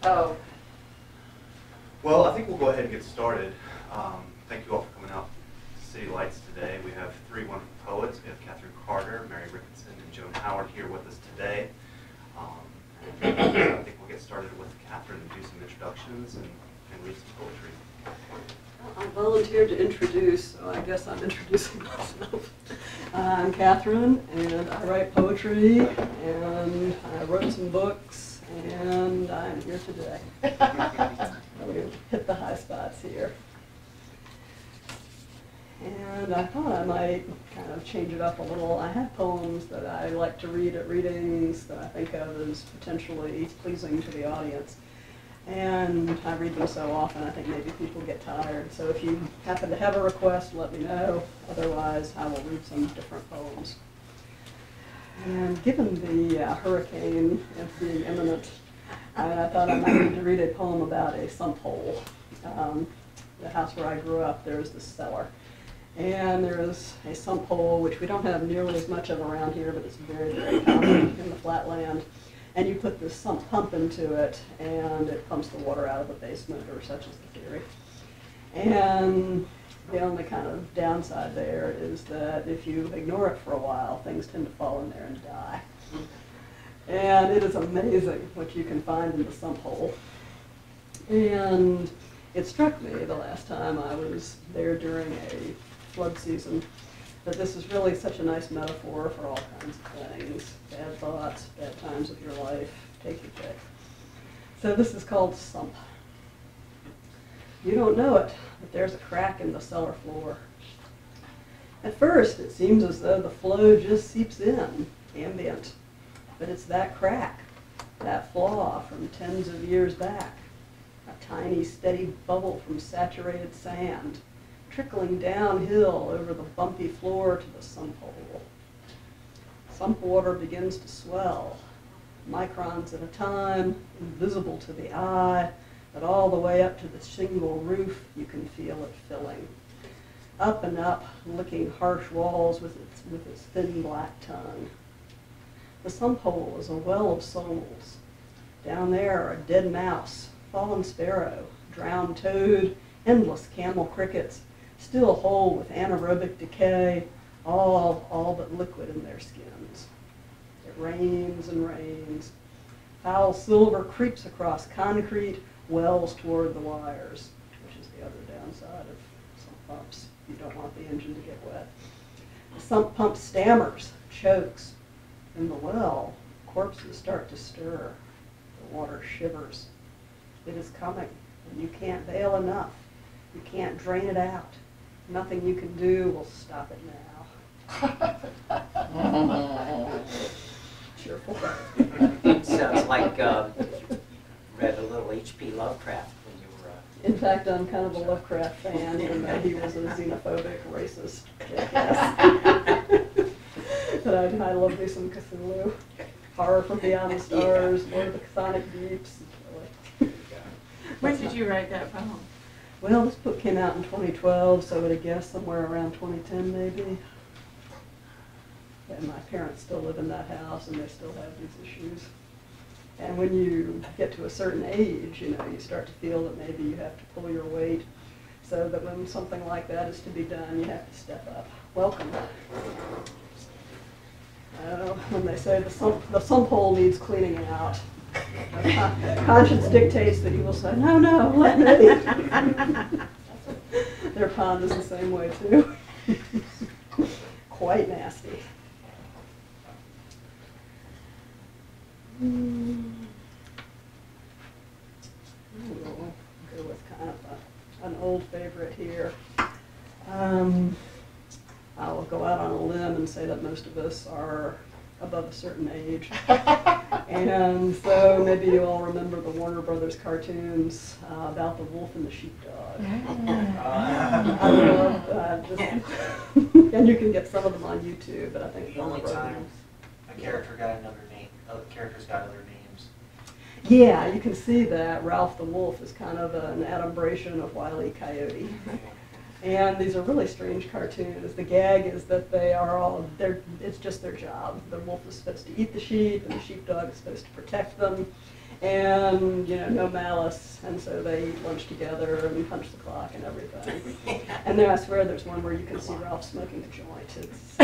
Oh. Well, I think we'll go ahead and get started. Thank you all for coming out to City Lights today. We have three wonderful poets. We have Catherine Carter, Mary Ricketson, and Joan Howard here with us today. I think we'll get started with Catherine and do some introductions and read some poetry. I volunteered to introduce, so I guess I'm introducing myself. I'm Catherine, and I write poetry, and I wrote some books, and I'm here today. I'm going to hit the high spots here. And I thought I might kind of change it up a little. I have poems that I like to read at readings that I think of as potentially pleasing to the audience. And I read them so often, I think maybe people get tired. So if you happen to have a request, let me know. Otherwise, I will read some different poems. And given the hurricane being imminent, I thought I might need to read a poem about a sump hole. The house where I grew up, there's this cellar. And there is a sump hole, which we don't have nearly as much of around here, but it's very, very common in the flatland. And you put this sump pump into it, and it pumps the water out of the basement, or such is the theory. And the only kind of downside there is that if you ignore it for a while, things tend to fall in there and die. And it is amazing what you can find in the sump hole. And it struck me the last time I was there during a flood season that this is really such a nice metaphor for all kinds of things. Bad thoughts, bad times of your life, take your pick. So this is called Sump. You don't know it, but there's a crack in the cellar floor. At first, it seems as though the flow just seeps in, ambient. But it's that crack, that flaw from tens of years back. A tiny, steady bubble from saturated sand, trickling downhill over the bumpy floor to the sump hole. Sump water begins to swell, microns at a time, invisible to the eye, but all the way up to the shingle roof, you can feel it filling. Up and up, licking harsh walls with its thin black tongue. The sump hole is a well of souls. Down there are a dead mouse, fallen sparrow, drowned toad, endless camel crickets, still whole with anaerobic decay, all but liquid in their skins. It rains and rains. Foul silver creeps across concrete, wells toward the wires, which is the other downside of sump pumps. You don't want the engine to get wet. The sump pump stammers, chokes. In the well, corpses start to stir. The water shivers. It is coming, and you can't bail enough. You can't drain it out. Nothing you can do will stop it now. Cheerful. Sounds like read a little H.P. Lovecraft when you were. In fact, I'm kind of a Lovecraft fan, even though he was a xenophobic, racist jackass. But I love me some Cthulhu. Horror from Beyond the Stars, Lord of the Chthonic Deeps. When did you write that poem? Well, this book came out in 2012, so I would have guessed somewhere around 2010 maybe. And my parents still live in that house, and they still have these issues. And when you get to a certain age, you start to feel that maybe you have to pull your weight, so that when something like that is to be done, you have to step up. Welcome. When they say the sump hole needs cleaning out, conscience dictates that you will say, no, let me. Their pond is the same way, too. Quite nasty. We'll go with kind of an old favorite here. I will go out on a limb and say that most of us are above a certain age. And so maybe you all remember the Warner Brothers cartoons about the wolf and the sheepdog. I love that. And you can get some of them on YouTube, but I think The only time a character got another name, other characters got other names. Yeah, you can see that Ralph the Wolf is kind of an adumbration of Wile E. Coyote. And these are really strange cartoons. The gag is that it's just their job. The wolf is supposed to eat the sheep, and the sheepdog is supposed to protect them. And, you know, no malice, and so they eat lunch together and punch the clock and everything. And then I swear there's one where you can see Ralph smoking a joint. It's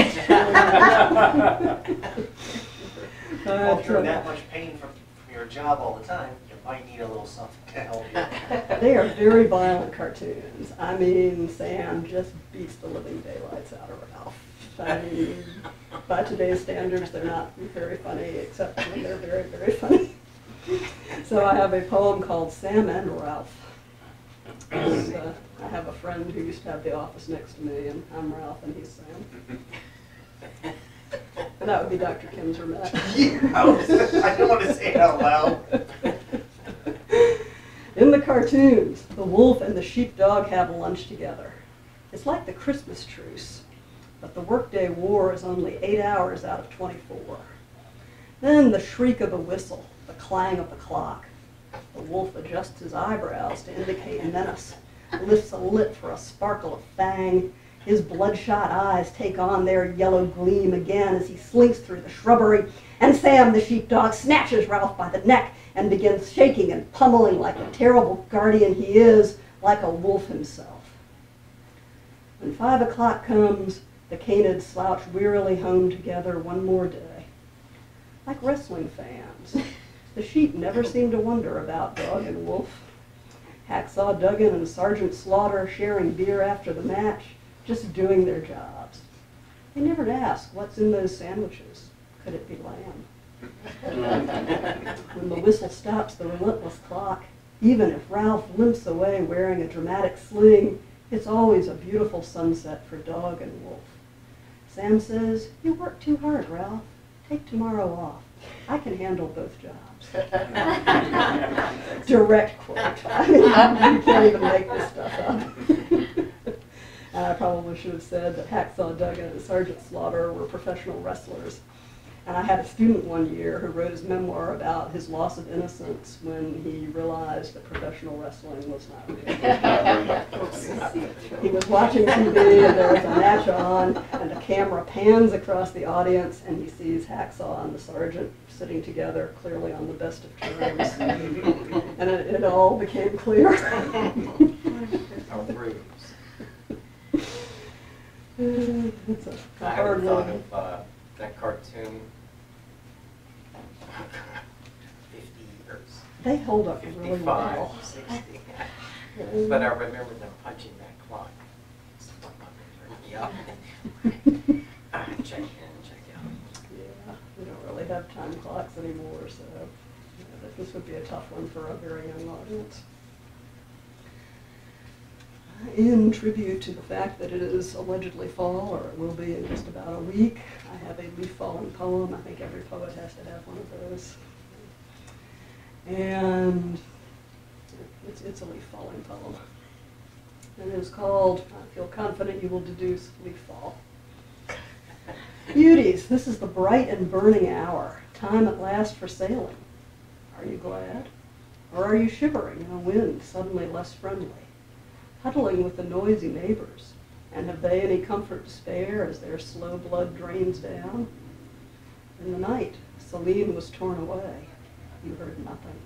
Well, if you're in that much pain from your job all the time, you might need a little something to help you. They are very violent cartoons. I mean, Sam just beats the living daylights out of Ralph. I mean, by today's standards, they're not very funny, except when they're very, very funny. So I have a poem called Sam and Ralph. And, I have a friend who used to have the office next to me, and I'm Ralph and he's Sam. And that would be Dr. Kim's Roulette. I didn't want to say it out loud. In the cartoons, the wolf and the sheepdog have lunch together. It's like the Christmas truce, but the workday war is only 8 hours out of 24. Then the shriek of the whistle, the clang of the clock. The wolf adjusts his eyebrows to indicate menace, lifts a lip for a sparkle of fang. His bloodshot eyes take on their yellow gleam again as he slinks through the shrubbery, and Sam, the sheepdog, snatches Ralph by the neck and begins shaking and pummeling like the terrible guardian he is, like a wolf himself. When 5 o'clock comes, the canids slouch wearily home together one more day. Like wrestling fans, the sheep never seem to wonder about dog and wolf. Hacksaw Duggan and Sergeant Slaughter sharing beer after the match, just doing their jobs. They never ask, what's in those sandwiches? Could it be lamb? When the whistle stops the relentless clock, even if Ralph limps away wearing a dramatic sling, it's always a beautiful sunset for dog and wolf. Sam says, "You work too hard, Ralph. Take tomorrow off. I can handle both jobs." Direct quote. I mean, you can't even make this stuff up. I probably should have said that Hacksaw Duggan and Sergeant Slaughter were professional wrestlers. And I had a student one year who wrote his memoir about his loss of innocence when he realized that professional wrestling was not real. He was watching TV and there was a match on and the camera pans across the audience and he sees Hacksaw and the sergeant sitting together clearly on the best of terms. And it all became clear. Our bruise. It's a I hard haven't thought one. of that cartoon 50 years. They hold up really 55, well. 60. But I remember them punching that clock. Yeah. Check in, check out. Yeah, we don't really have time clocks anymore, so this would be a tough one for a very young audience. In tribute to the fact that it is allegedly fall, or it will be in just about a week, I have a leaf-falling poem. I think every poet has to have one of those. And it's a leaf-falling poem. And it is called, I Feel Confident You Will Deduce Leaf Fall. Beauties, this is the bright and burning hour, time at last for sailing. Are you glad? Or are you shivering in a wind suddenly less friendly? Huddling with the noisy neighbors, and have they any comfort to spare as their slow blood drains down? In the night, Celine was torn away. You heard nothing.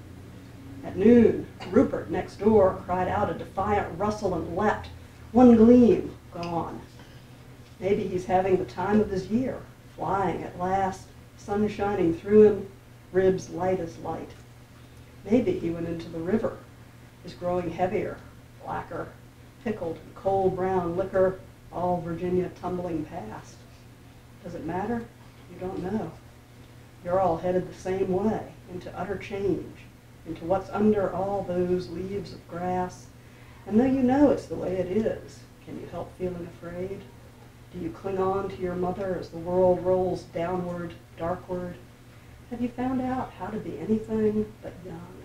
At noon, Rupert next door cried out a defiant rustle and leapt. One gleam, gone. Maybe he's having the time of his year, flying at last, sun shining through him, ribs light as light. Maybe he went into the river, is growing heavier, blacker, pickled in cold brown liquor, all Virginia tumbling past. Does it matter? You don't know. You're all headed the same way, into utter change, into what's under all those leaves of grass. And though you know it's the way it is, can you help feeling afraid? Do you cling on to your mother as the world rolls downward, darkward? Have you found out how to be anything but young?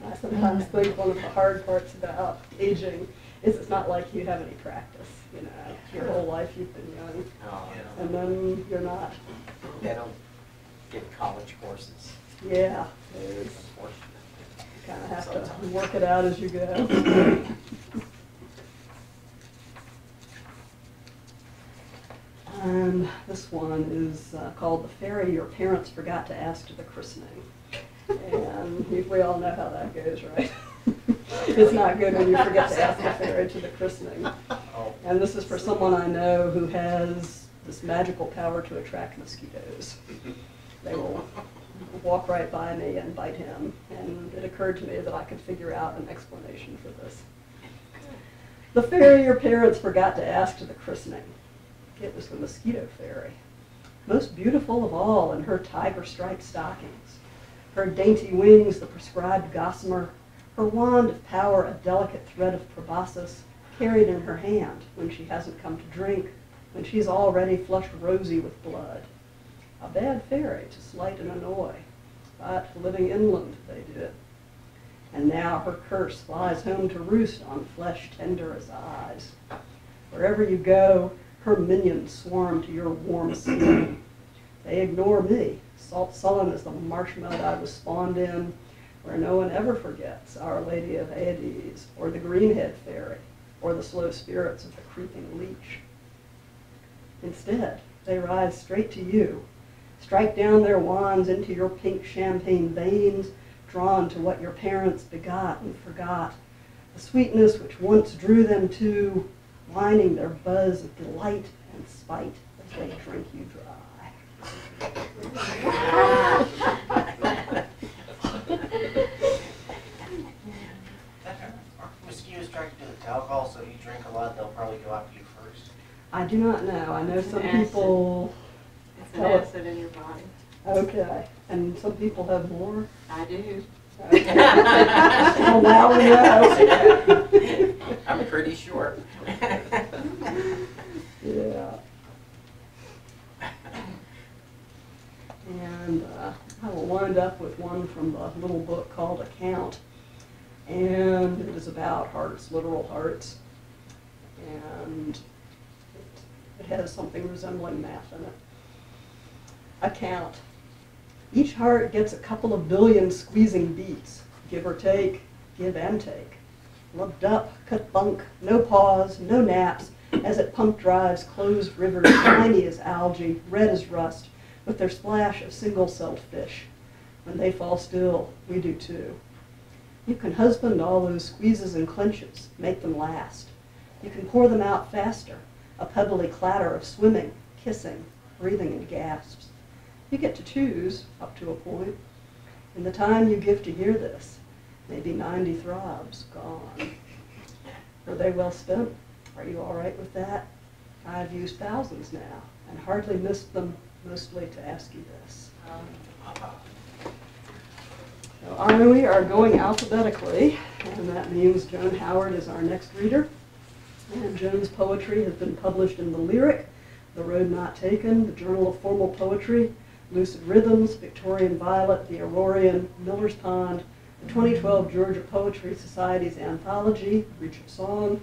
I sometimes think one of the hard parts about aging is it's not like you have any practice. You know, your whole life you've been young, and then you're not. They don't give college courses. Yeah, you kind of have to work it out as you go. And And this one is called The Fairy Your Parents Forgot to Ask to the Christening. And we all know how that goes, right? It's not good when you forget to ask the fairy to the christening. Oh, And this is for someone I know who has this magical power to attract mosquitoes. They will walk right by me and bite him. And it occurred to me that I could figure out an explanation for this. The fairy your parents forgot to ask to the christening. It was the mosquito fairy. Most beautiful of all in her tiger-striped stockings. Her dainty wings the prescribed gossamer. Her wand of power a delicate thread of proboscis carried in her hand when she hasn't come to drink, when she's already flushed rosy with blood. A bad fairy to slight and annoy, but living inland they did. And now her curse flies home to roost on flesh tender as eyes. Wherever you go, her minions swarm to your warm sea. They ignore me, salt sullen as the marsh mud I was spawned in, where no one ever forgets Our Lady of Aedes, or the greenhead fairy, or the slow spirits of the creeping leech. Instead, they rise straight to you, strike down their wands into your pink champagne veins, drawn to what your parents begot and forgot, the sweetness which once drew them to, whining their buzz of delight and spite as they drink you dry. Aren't mosquitoes attracted to the alcohol, so if you drink a lot, they'll probably go after you first? I do not know. I know It's some an acid. people. It's an acid in your body. Okay, and some people have more. I do. Okay. Well, now we know. I'm pretty sure. Yeah. And I will wind up with one from a little book called Account. And it is about hearts, literal hearts. And it has something resembling math in it. Account. Each heart gets a couple of billion squeezing beats, give or take, give and take. Rubbed up, cut bunk, no pause, no naps, as it pump drives closed rivers tiny as algae, red as rust, with their splash of single-celled fish. When they fall still, we do too. You can husband all those squeezes and clenches, make them last. You can pour them out faster, a pebbly clatter of swimming, kissing, breathing in gasps. You get to choose, up to a point. In the time you give to hear this, maybe 90 throbs gone. Are they well spent? Are you all right with that? I've used thousands now, and hardly missed them, mostly to ask you this. So we are going alphabetically, and that means Joan Howard is our next reader. And Joan's poetry has been published in The Lyric, The Road Not Taken, The Journal of Formal Poetry, Lucid Rhythms, Victorian Violet, The Aurorian, Miller's Pond, the 2012 Georgia Poetry Society's anthology, Reach of Song,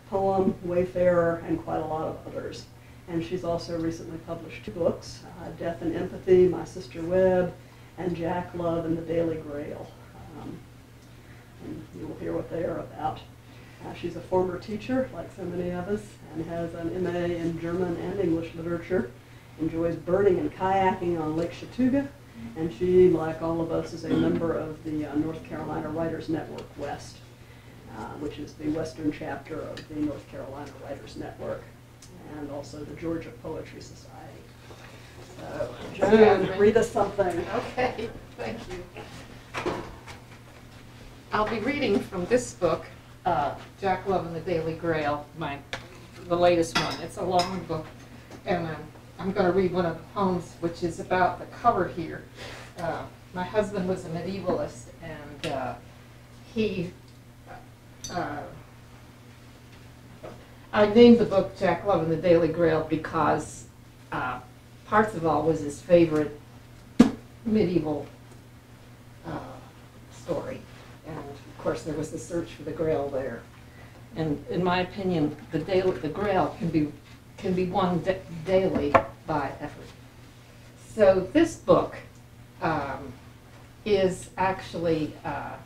Poem, Wayfarer, and quite a lot of others. And she's also recently published 2 books, Death and Empathy, My Sister Webb, and Jack Love and the Daily Grail. And you will hear what they are about. She's a former teacher, like so many of us, and has an MA in German and English literature, enjoys birding and kayaking on Lake Chattooga, and she, like all of us, is a member of the North Carolina Writers Network West, which is the western chapter of the North Carolina Writers Network, and also the Georgia Poetry Society. So, Joan, read us something. Okay, thank you. I'll be reading from this book, Jack Love and the Daily Grail, the latest one. It's a long book, and I'm going to read one of the poems, which is about the cover here. My husband was a medievalist, and I named the book Jack Love and the Daily Grail because Parzival was his favorite medieval story. And of course there was the search for the Grail there. And in my opinion, the Grail can be won daily by effort. So this book is actually a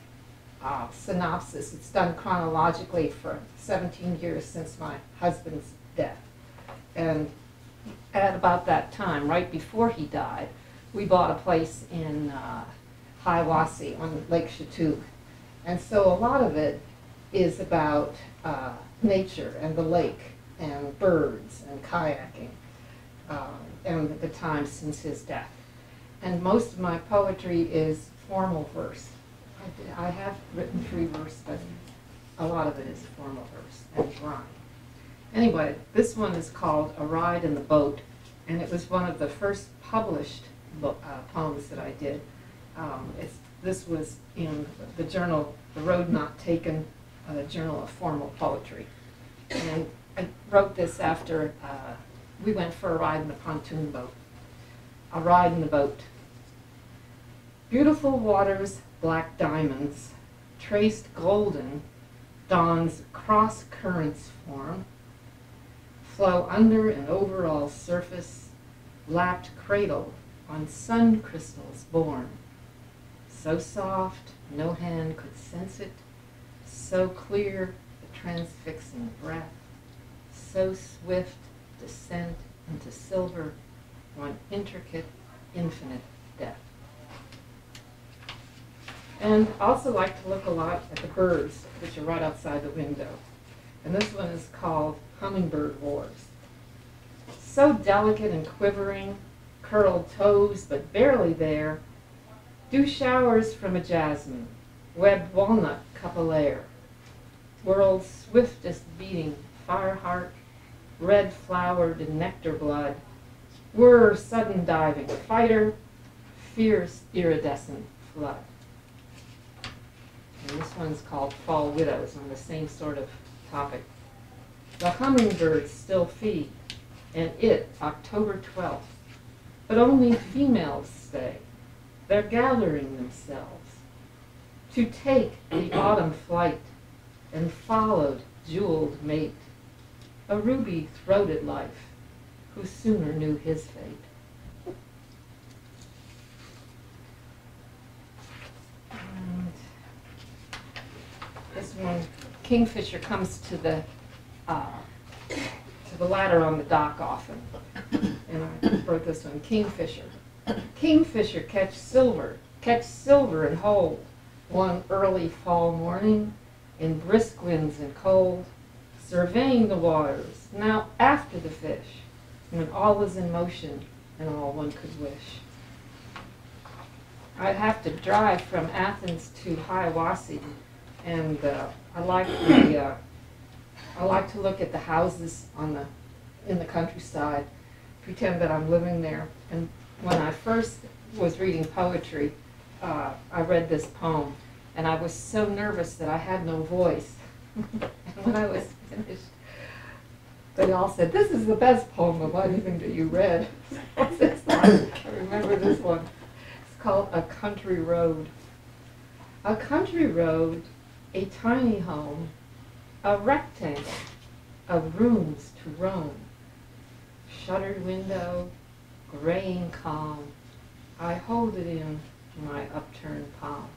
synopsis. It's done chronologically for 17 years since my husband's death. And at about that time, right before he died, we bought a place in Hiawassee on Lake Chatuge. And so a lot of it is about nature and the lake and birds and kayaking and the time since his death. And most of my poetry is formal verse. I have written free verse, but a lot of it is formal verse and rhyme. Anyway, this one is called A Ride in the Boat, and it was one of the first published poems that I did. This was in the journal, The Road Not Taken, the Journal of Formal Poetry. And I wrote this after we went for a ride in a pontoon boat. A ride in the boat. Beautiful waters, black diamonds, traced golden, dawn's cross currents form, flow under and over all surface, lapped cradle on sun crystals born. So soft, no hand could sense it, so clear the transfixing breath, so swift descent into silver, one intricate, infinite depth. And I also like to look a lot at the birds, which are right outside the window. And this one is called Hummingbird Wars. So delicate and quivering, curled toes but barely there, dew showers from a jasmine, webbed walnut cup-a-layer, world's swiftest beating fire heart, red flowered in nectar blood, whir sudden diving fighter, fierce iridescent flood. And this one's called Fall Widows, on the same sort of topic. The hummingbirds still feed, and it, October 12th. But only females stay. They're gathering themselves to take the autumn flight and followed jeweled mate, a ruby-throated life who sooner knew his fate. And this one, Kingfisher comes to the ladder on the dock often, and I wrote this one, Kingfisher. Kingfisher catch silver and hold, one early fall morning, in brisk winds and cold, surveying the waters, now after the fish, when all was in motion and all one could wish. I'd have to drive from Athens to Hiawassee, and I like to look at the houses in the countryside, pretend that I'm living there. And when I first was reading poetry, I read this poem, and I was so nervous that I had no voice. And when I was finished, they all said, "This is the best poem of anything that you read." I remember this one. It's called A Country Road. A country road, a tiny home, a rectangle of rooms to roam. Shuttered window, graying calm, I hold it in my upturned palm.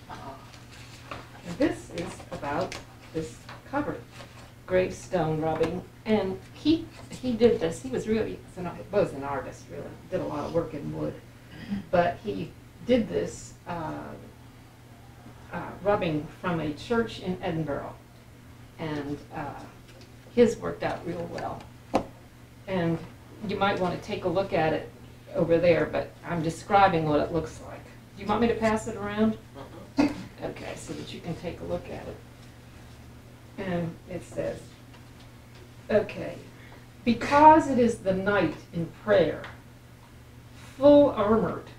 And this is about this cover, gravestone rubbing, and he did this. He was an artist, really, did a lot of work in wood, but he did this rubbing from a church in Edinburgh, and his worked out real well. And you might want to take a look at it over there, but I'm describing what it looks like. Do you want me to pass it around? Okay, so that you can take a look at it. And it says, okay, because it is the night in prayer, full armored,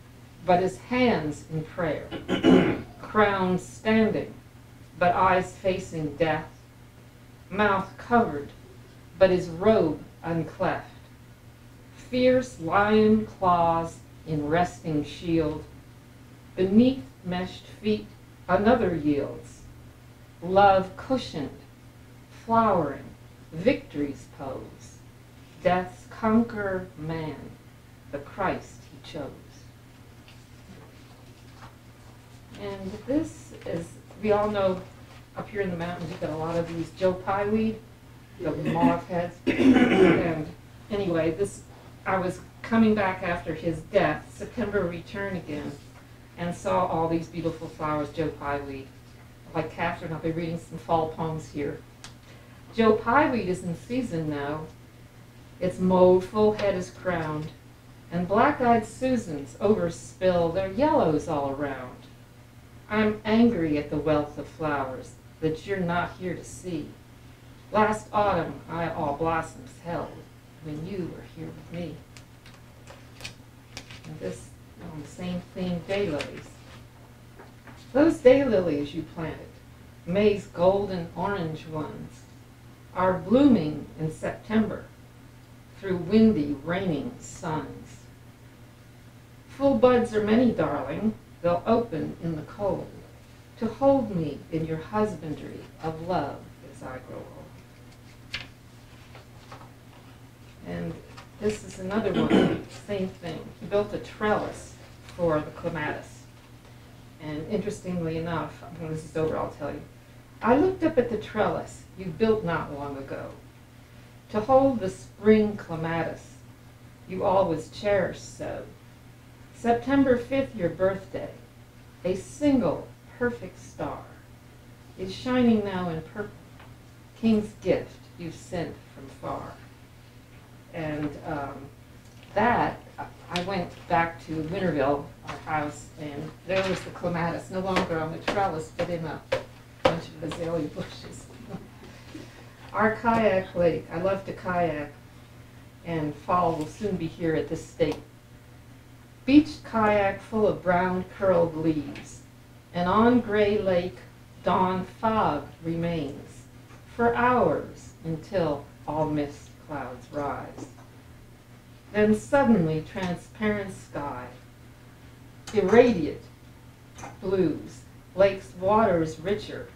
but his hands in prayer, crown standing, but eyes facing death, mouth covered, but his robe uncleft, fierce lion claws in resting shield, beneath meshed feet another yields, love cushioned, flowering, victory's pose, death's conqueror man, the Christ he chose. And this is, we all know up here in the mountains you've got a lot of these Joe Pye weed. the moth heads. And anyway, I was coming back after his death, September return again, and saw all these beautiful flowers, Joe Pyeweed. Like Catherine, I'll be reading some fall poems here. Joe Pyeweed is in season now. Its mauve full head is crowned, and black-eyed Susans overspill their yellows all around. I'm angry at the wealth of flowers that you're not here to see. Last autumn I all blossoms held when you were here with me. And this, on the same theme, daylilies. Those daylilies you planted, May's golden orange ones, are blooming in September through windy, raining suns. Full buds are many, darling, they'll open in the cold to hold me in your husbandry of love as I grow old. And this is another one, same thing. He built a trellis for the clematis. And interestingly enough, when this is over, I'll tell you. I looked up at the trellis you built not long ago to hold the spring clematis you always cherished so. September 5th, your birthday, a single perfect star is shining now in purple, King's gift you've sent from far. And that, I went back to Winterville, our house, and there was the clematis, no longer on the trellis, but in a bunch of azalea bushes. Our kayak lake, I love to kayak, and fall will soon be here at this state. Beached kayak full of brown curled leaves, and on gray lake dawn fog remains for hours until all mist clouds rise. Then suddenly transparent sky, irradiate blues, lake's waters richer,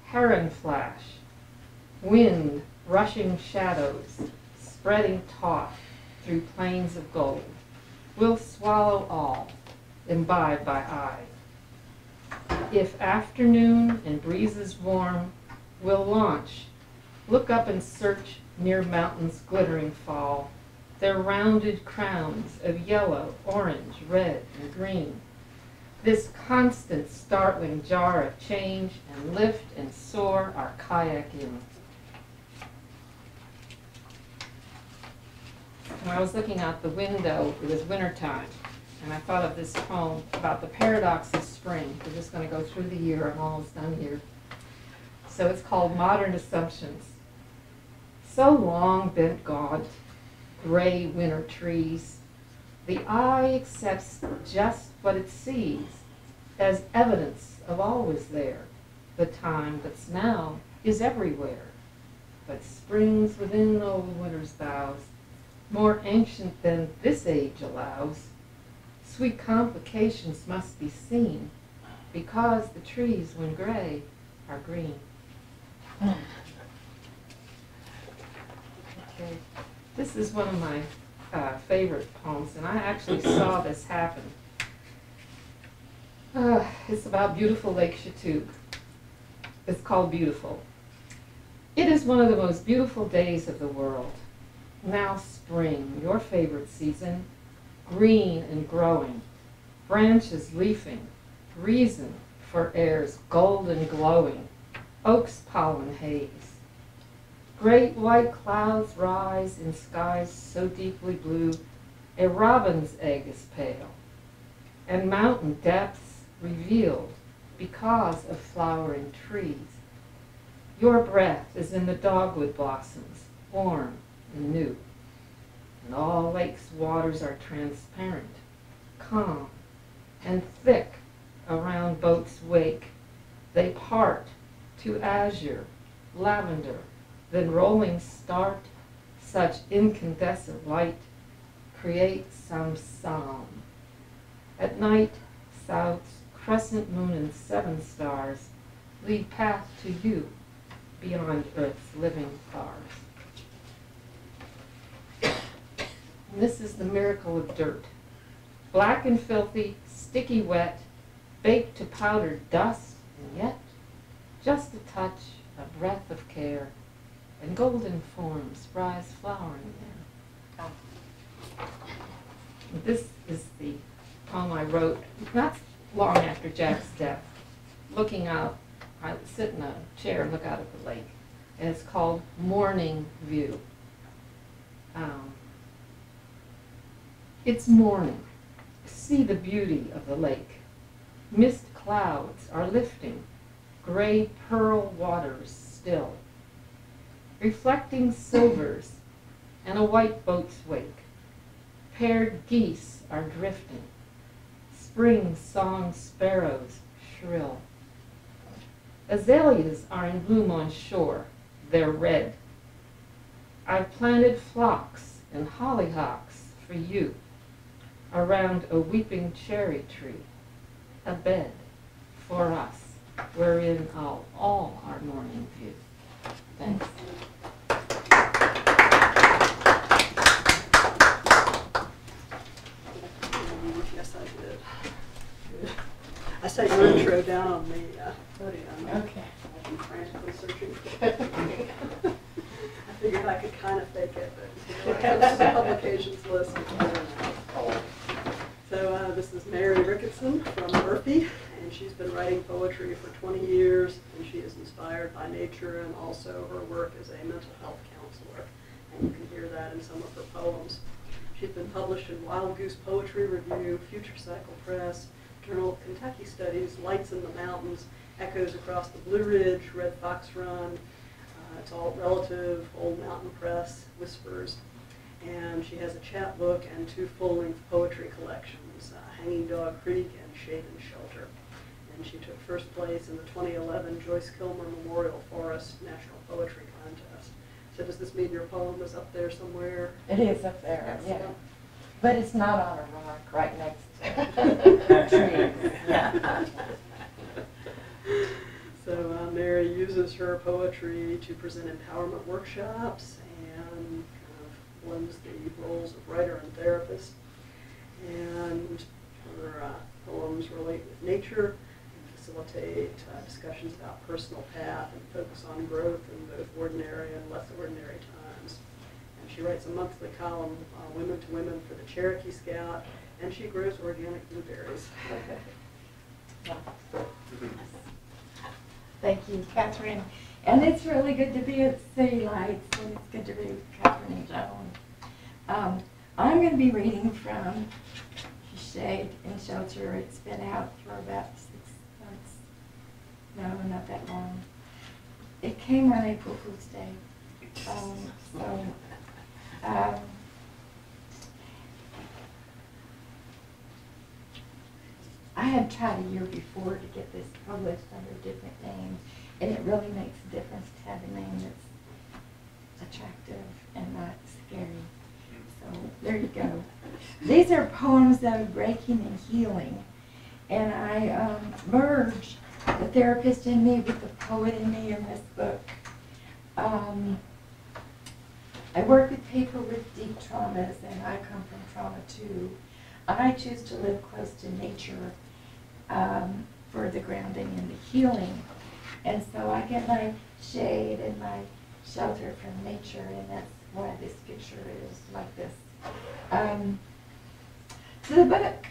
heron flash, wind rushing shadows, spreading taut through plains of gold, will swallow all, imbibed by eye. If afternoon and breezes warm, we'll launch, look up and search near mountains glittering fall, their rounded crowns of yellow, orange, red, and green. This constant startling jar of change, and lift and soar our kayak in. When I was looking out the window, it was wintertime, and I thought of this poem about the paradox of spring. We're just going to go through the year. I'm almost done here. So it's called Modern Assumptions. So long bent gaunt, gray winter trees, the eye accepts just what it sees as evidence of always there. The time that's now is everywhere, but springs within old winter's boughs, more ancient than this age allows. Sweet complications must be seen, because the trees, when gray, are green. Okay. This is one of my favorite poems, and I actually saw this happen. It's about beautiful Lake Chatuge. It's called Beautiful. It is one of the most beautiful days of the world. Now spring, your favorite season, green and growing, branches leafing, reason for airs golden glowing, oaks pollen haze. Great white clouds rise in skies so deeply blue, a robin's egg is pale, and mountain depths revealed because of flowering trees. Your breath is in the dogwood blossoms, warm and new, and all lake's waters are transparent, calm, and thick around boat's wake. They part to azure, lavender, then rolling start, such incandescent light creates some psalm. At night, south's crescent moon and 7 stars lead path to you beyond earth's living stars. And this is the miracle of dirt. Black and filthy, sticky wet, baked to powdered dust, and yet just a touch, a breath of care, and golden forms rise flowering there. This is the poem I wrote not long after Jack's death. Looking out, I sit in a chair and look out at the lake, and it's called Morning View. It's morning. See the beauty of the lake. Mist clouds are lifting, gray pearl waters still, reflecting silvers and a white boat's wake. Paired geese are drifting, spring song sparrows shrill. Azaleas are in bloom on shore, they're red. I've planted phlox and hollyhocks for you, around a weeping cherry tree, a bed for us, wherein all our morning view. Thanks. Yes, I did. Good. I set your intro down on the podium. Okay. I've been frantically searching for it. I figured I could kind of fake it, but it's a publications list. So this is Mary Ricketson from Murphy, and she's been writing poetry for 20 years, and she is inspired by nature and also her work as a mental health counselor. And you can hear that in some of her poems. She's been published in Wild Goose Poetry Review, Future Cycle Press, Journal of Kentucky Studies, Lights in the Mountains, Echoes Across the Blue Ridge, Red Fox Run, It's All Relative, Old Mountain Press, Whispers. And she has a chapbook and 2 full-length poetry collections, Hanging Dog Creek and Shade and Shelter. And she took first place in the 2011 Joyce Kilmer Memorial Forest National Poetry Contest. So does this mean your poem is up there somewhere? It is up there, yeah. Excellent. But it's not on a rock right next to a tree. Yeah. So Mary uses her poetry to present empowerment workshops and kind of blends the roles of writer and therapist. And her poems relate with nature and facilitate discussions about personal path and focus on growth in both ordinary and less ordinary times. And she writes a monthly column, Women to Women, for the Cherokee Scout, and she grows organic blueberries. Thank you, Catherine. And it's really good to be at City Lights, and it's good to be with Catherine and Joan. I'm going to be reading from Shade and Shelter. It's been out for about 6 months. No, not that long. It came on April Fool's Day. I had tried a year before to get this published under a different name, and it really makes a difference to have a name that's attractive and not scary. So there you go. These are poems of breaking and healing, and I merged the therapist in me with the poet in me in this book. I work with people with deep traumas, and I come from trauma too. I choose to live close to nature for the grounding and the healing. And so I get my shade and my shelter from nature, and that's why this picture is like this. So the book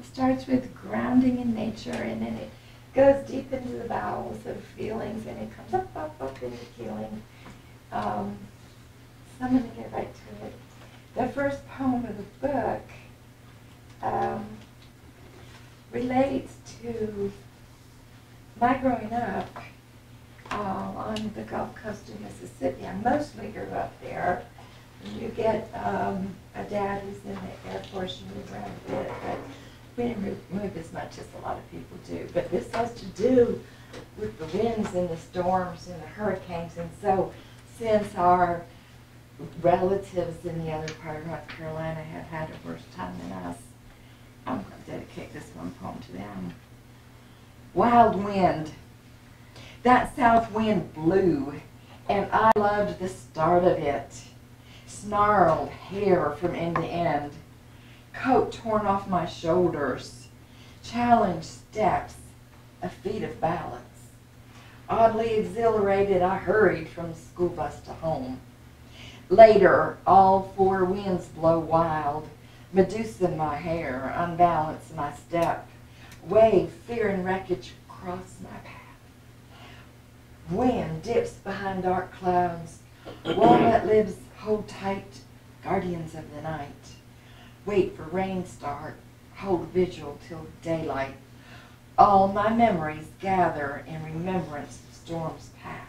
starts with grounding in nature, and then it goes deep into the bowels of feelings, and it comes up into healing. So I'm going to get right to it. The first poem of the book relates to my growing up on the Gulf Coast of Mississippi. I mostly grew up there. You get a dad who's in the Air Force, you move around a bit, but we didn't move as much as a lot of people do. But this has to do with the winds and the storms and the hurricanes. And so since our relatives in the other part of North Carolina have had a worse time than us, I'm going to dedicate this one poem to them. Wild wind. That south wind blew, and I loved the start of it. Snarled hair from end to end, coat torn off my shoulders, challenged steps, a feat of balance. Oddly exhilarated, I hurried from the school bus to home. Later, all four winds blow wild, Medusa in my hair, unbalance my step, wave, fear and wreckage cross my path. Wind dips behind dark clouds, walnut lives hold tight, guardians of the night. Wait for rain start, hold vigil till daylight. All my memories gather in remembrance of storms past.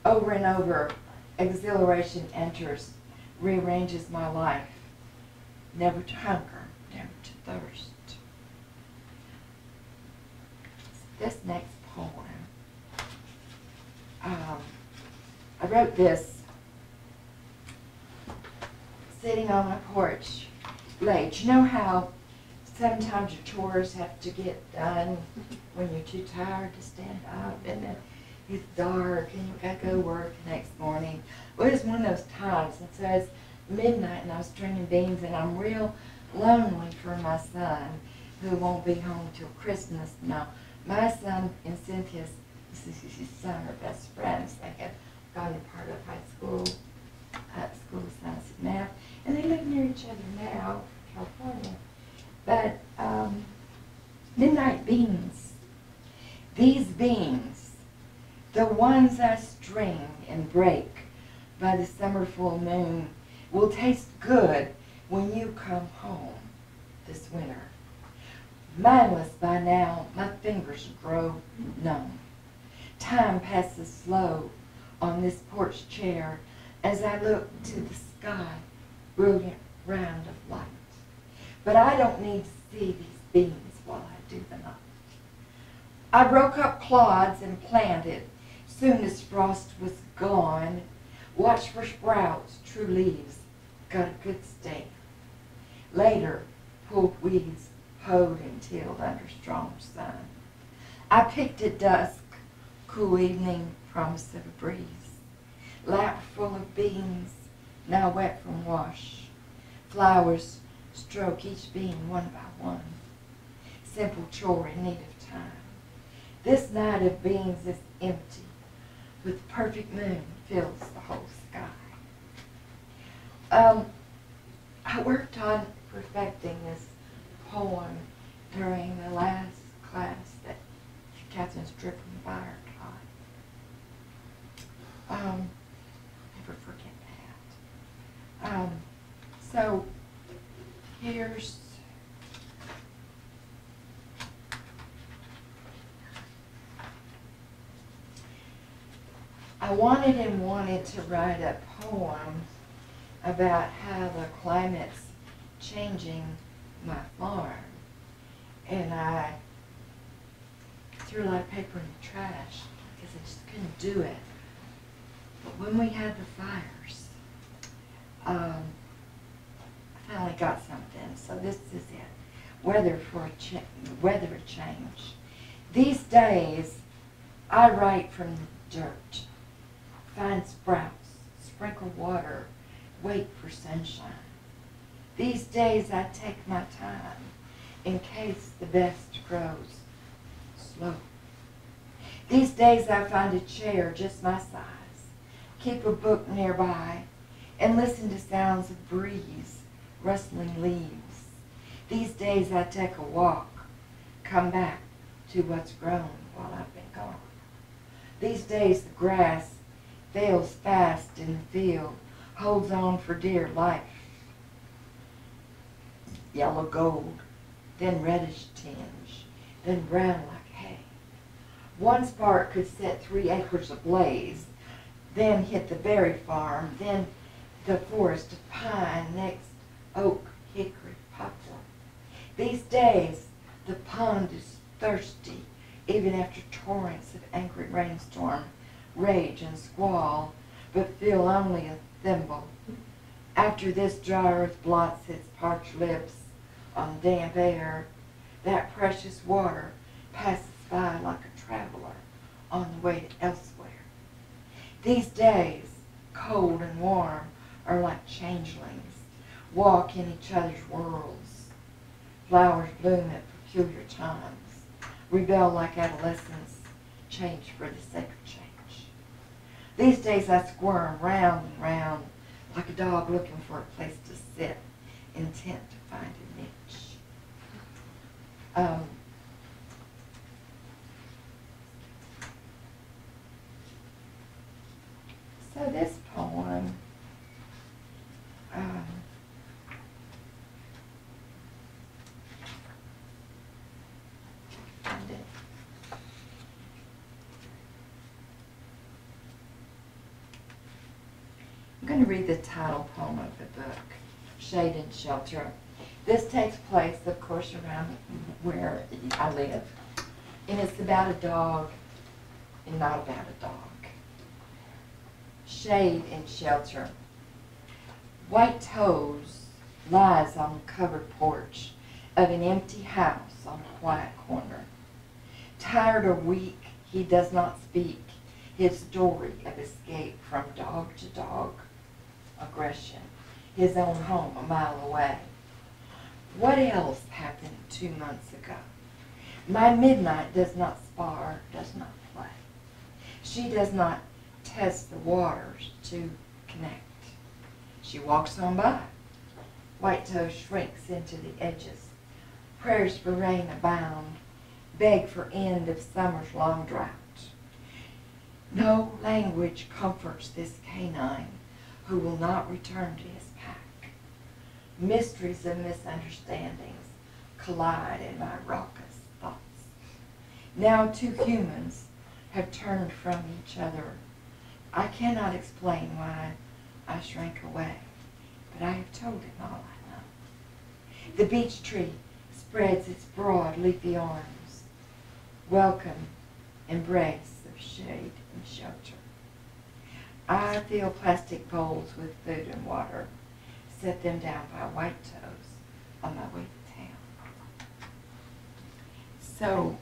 Over and over, exhilaration enters, rearranges my life. Never to hunger, never to thirst. This next poem, I wrote this sitting on my porch late. You know how sometimes your chores have to get done when you're too tired to stand up, and then it's dark and you gotta go to work the next morning. Well, it was one of those times, and so it's midnight and I was stringing beans, and I'm real lonely for my son who won't be home till Christmas. Now, my son and Cynthia's son are best friends. They had gone to part of high school, School of Science and Math, and they live near each other now, California. But midnight beans, these beans, the ones I string and break by the summer full moon, will taste good when you come home this winter. Mindless by now, my fingers grow numb. Time passes slow on this porch chair as I look to the sky, brilliant round of light. But I don't need to see these beans while I do the night. I broke up clods and planted, soon as frost was gone. Watched for sprouts, true leaves, got a good stand. Later, pulled weeds, hoed and tilled under strong sun. I picked at dusk, cool evening, promise of a breeze. Lap full of beans, now wet from wash. Flowers stroke each bean one by one. Simple chore in need of time. This night of beans is empty, with perfect moon fills the whole sky. I worked on perfecting this poem during the last class that Catherine Strickland by her taught. Never forget that. So here's I wanted to write a poem about how the climate's changing my farm, and I threw a lot of paper in the trash because I just couldn't do it. But when we had the fires, I finally got something. So this is it. Weather change. These days, I write from the dirt. Find sprouts, sprinkle water, wait for sunshine. These days I take my time in case the best grows slow. These days I find a chair just my size, keep a book nearby, and listen to sounds of breeze, rustling leaves. These days I take a walk, come back to what's grown while I've been gone. These days the grass fails fast in the field, holds on for dear life. Yellow gold, then reddish tinge, then brown like hay. One spark could set 3 acres ablaze, then hit the berry farm, then the forest of pine, next oak, hickory, poplar. These days, the pond is thirsty, even after torrents of angry rainstorm, rage and squall, but fill only a thimble. After this dry earth blots its parched lips on damp air, that precious water passes by like a traveler on the way to elsewhere. These days, cold and warm, are like changelings, walk in each other's worlds. Flowers bloom at peculiar times, rebel like adolescents, change for the sake of change. These days I squirm round and round like a dog looking for a place to sit, intent to find a niche. So this poem, I'm going to read the title poem of the book, Shade and Shelter. This takes place, of course, around where I live. And it's about a dog and not about a dog. Shade and shelter. White toes lies on the covered porch of an empty house on a quiet corner. Tired or weak, he does not speak his story of escape from dog to dog aggression, his own home a mile away. What else happened 2 months ago? My midnight does not spar, does not play. She does not test the waters to connect. She walks on by. White toe shrinks into the edges. Prayers for rain abound. Beg for end of summer's long drought. No language comforts this canine who will not return to his pack. Mysteries and misunderstandings collide in my raucous thoughts. Now 2 humans have turned from each other. I cannot explain why I shrank away, but I have told him all I know. The beech tree spreads its broad leafy arms. Welcome, embrace of shade and shelter. I fill plastic bowls with food and water, set them down by white toes on my way to town. So,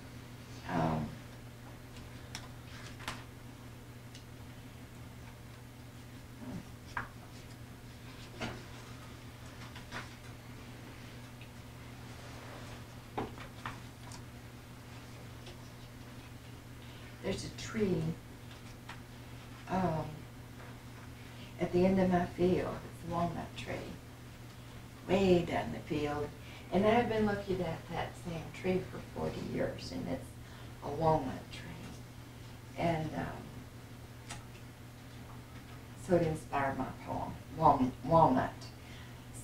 there's a tree at the end of my field. It's a walnut tree, way down the field. And I've been looking at that same tree for 40 years, and it's a walnut tree. And so it inspired my poem, Walnut.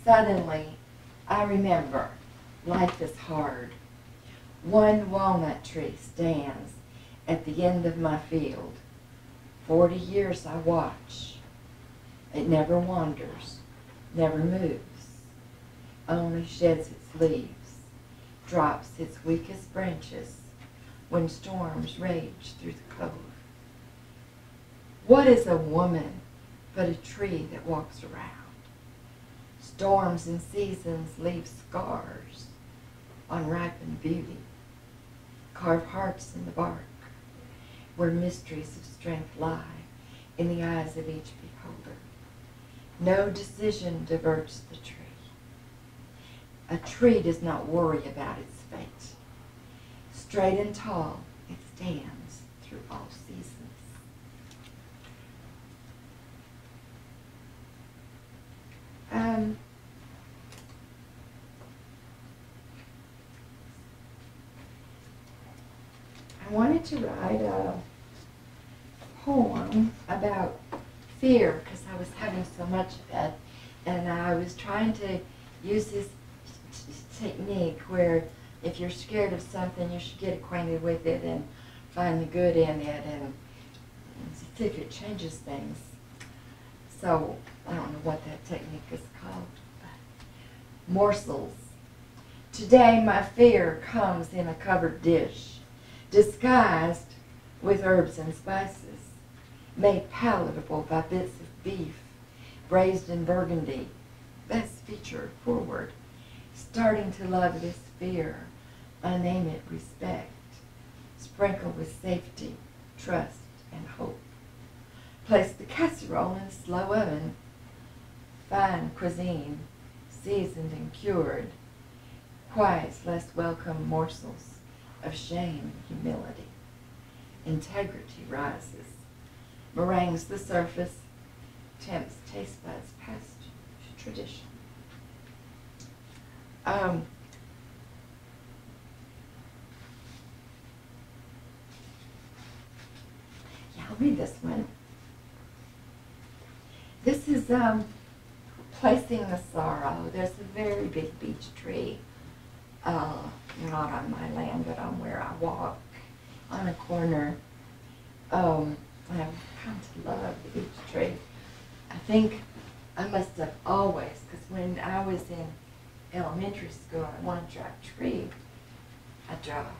Suddenly, I remember life is hard. One walnut tree stands at the end of my field. 40 years I watch. It never wanders, never moves, only sheds its leaves, drops its weakest branches when storms rage through the cove. What is a woman but a tree that walks around? Storms and seasons leave scars on ripened beauty, carve hearts in the bark, where mysteries of strength lie in the eyes of each beholder. No decision diverts the tree. A tree does not worry about its fate. Straight and tall, it stands through all seasons. I wanted to write a poem about fear because I was having so much of it, and I was trying to use this technique where if you're scared of something, you should get acquainted with it and find the good in it and see if it changes things. So I don't know what that technique is called. But morsels. Today my fear comes in a covered dish, disguised with herbs and spices, made palatable by bits of beef, braised in burgundy, best feature forward, starting to love this fear, I name it respect, sprinkle with safety, trust, and hope. Place the casserole in a slow oven, fine cuisine, seasoned and cured, quiets less welcome morsels of shame and humility. integrity rises, meringues the surface, tempts taste buds past tradition. Yeah, I'll read this one. This is Placing the Sorrow. There's a very big beech tree, not on my land, but on where I walk, on a corner. I come to love the beech tree. I think I must have always, because when I was in elementary school and I wanted to draw a tree, I'd draw a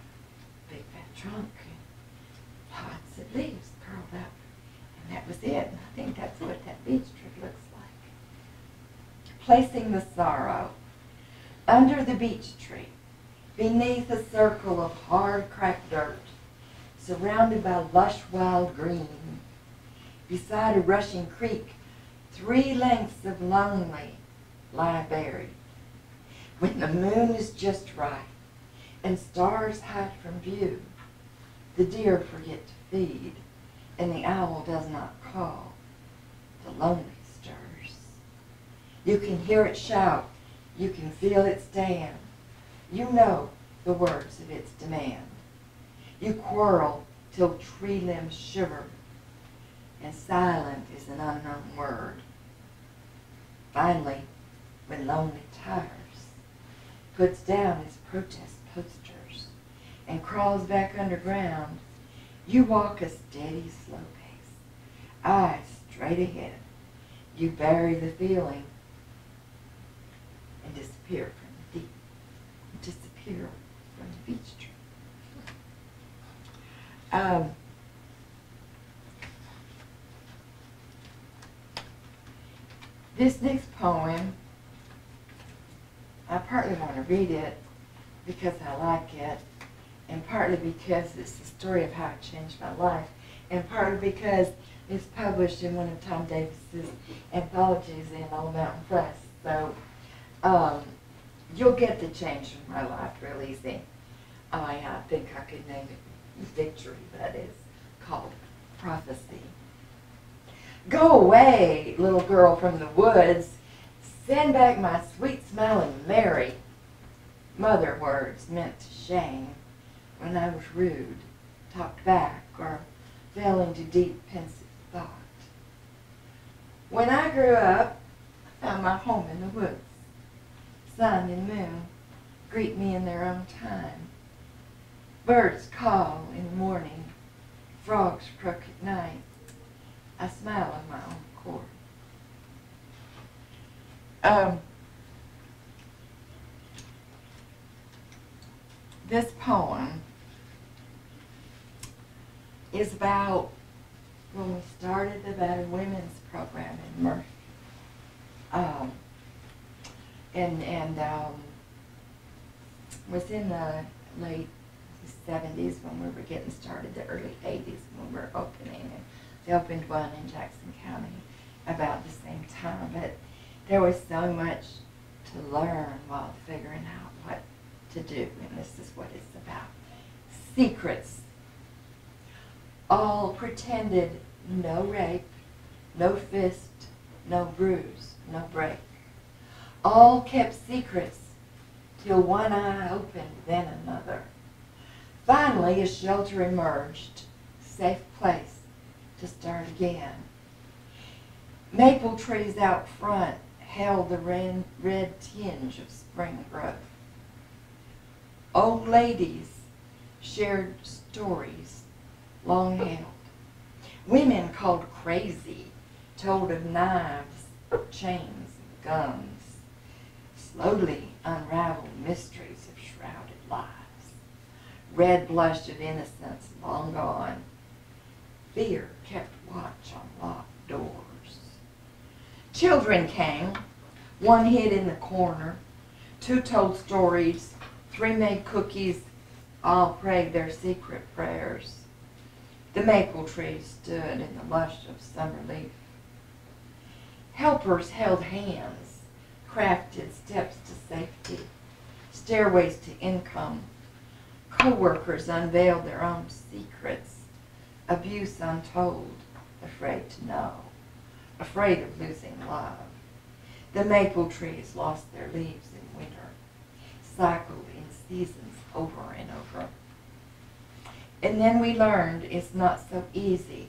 big fat trunk and lots of leaves curled up. And that was it. And I think that's what that beech tree looks like. Placing the Sorrow. Under the beech tree, beneath a circle of hard cracked dirt, surrounded by lush wild green, beside a rushing creek, 3 lengths of lonely lie buried. When the moon is just right and stars hide from view, the deer forget to feed and the owl does not call, the lonely stirs. You can hear it shout, you can feel it stand, you know the words of its demand. You quarrel till tree limbs shiver, and silent is an unknown word. Finally, when lonely tires, puts down his protest posters and crawls back underground, you walk a steady, slow pace, eyes straight ahead. You bury the feeling and disappear from the beech tree. This next poem, I partly want to read it because I like it, and partly because it's the story of how it changed my life, and partly because it's published in one of Tom Davis's anthologies in Old Mountain Press. So you'll get the change in my life real easy. I think I could name it Victory, but it's called Prophecy. Go away, little girl from the woods. Send back my sweet smiling Mary. Mother words meant to shame when I was rude, talked back, or fell into deep pensive thought. When I grew up, I found my home in the woods. Sun and moon greet me in their own time. Birds call in the morning, frogs croak at night. I smile of my own accord. This poem is about when we started the Better Women's Program in Murphy. Was in the late 70s when we were getting started, the early 80s when we were opening. And they opened one in Jackson County about the same time. But there was so much to learn while figuring out what to do, and this is what it's about. Secrets. All pretended no rape, no fist, no bruise, no break. All kept secrets till one eye opened, then another. Finally, a shelter emerged, safe place to start again. Maple trees out front held the red tinge of spring growth. Old ladies shared stories long held. Women called crazy told of knives, chains, guns. Slowly unraveled mysteries of shrouded lives. Red blush of innocence long gone. Fear kept watch on locked doors. Children came. One hid in the corner. 2 told stories. 3 made cookies. All prayed their secret prayers. The maple trees stood in the lush of summer leaf. Helpers held hands, crafted steps to safety, stairways to income. Co-workers unveiled their own secrets, abuse untold, afraid to know, afraid of losing love. The maple trees lost their leaves in winter, cycled in seasons over and over. And then we learned it's not so easy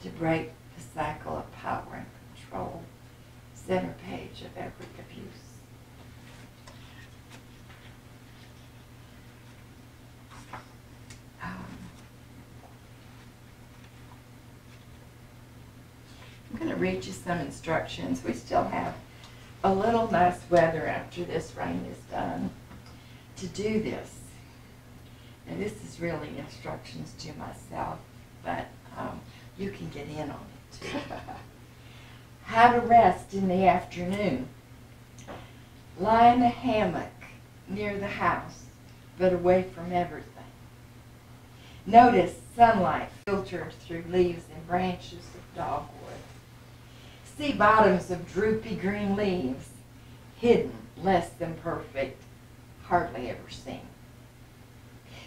to break the cycle of power and control. Center page of every abuse. I'm going to read you some instructions. We still have a little nice weather after this rain is done to do this. And this is really instructions to myself, but you can get in on it too. How to rest in the afternoon. Lie in a hammock near the house, but away from everything. Notice sunlight filtered through leaves and branches of dogwood. See bottoms of droopy green leaves, hidden, less than perfect, hardly ever seen.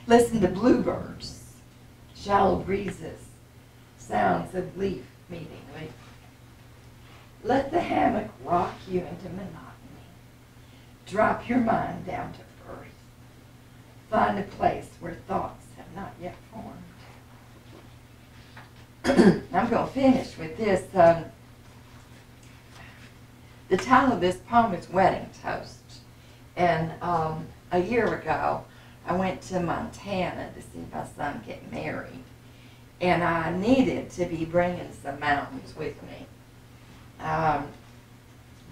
Listen to bluebirds, shallow breezes, sounds of leaf meeting leaf. Let the hammock rock you into monotony. Drop your mind down to earth. Find a place where thoughts have not yet formed. I'm going to finish with this. The title of this poem is Wedding Toast. And a year ago, I went to Montana to see my son get married. And I needed to be bringing some mountains with me.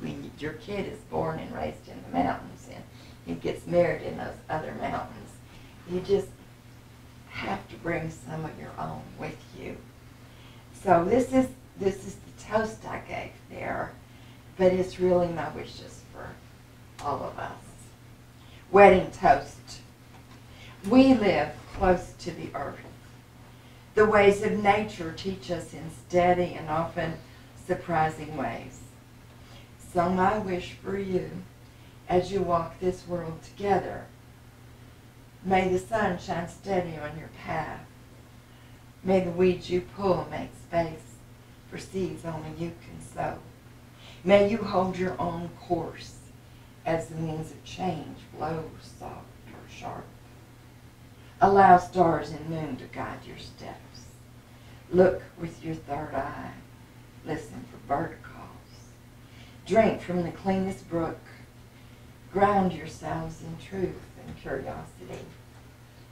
When your kid is born and raised in the mountains and he gets married in those other mountains, you just have to bring some of your own with you. So this is the toast I gave there, but it's really my wishes for all of us. Wedding toast. We live close to the earth. The ways of nature teach us in steady and often surprising ways. So my wish for you, as you walk this world together, may the sun shine steady on your path. May the weeds you pull make space for seeds only you can sow. May you hold your own course as the winds of change blow soft or sharp. Allow stars and moon to guide your steps. Look with your third eye. Listen for bird calls. Drink from the cleanest brook. Ground yourselves in truth and curiosity.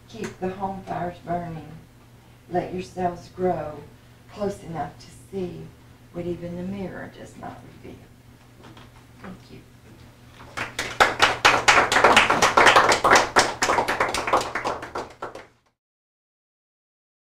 Keep the home fires burning. Let yourselves grow close enough to see what even the mirror does not reveal. Thank you.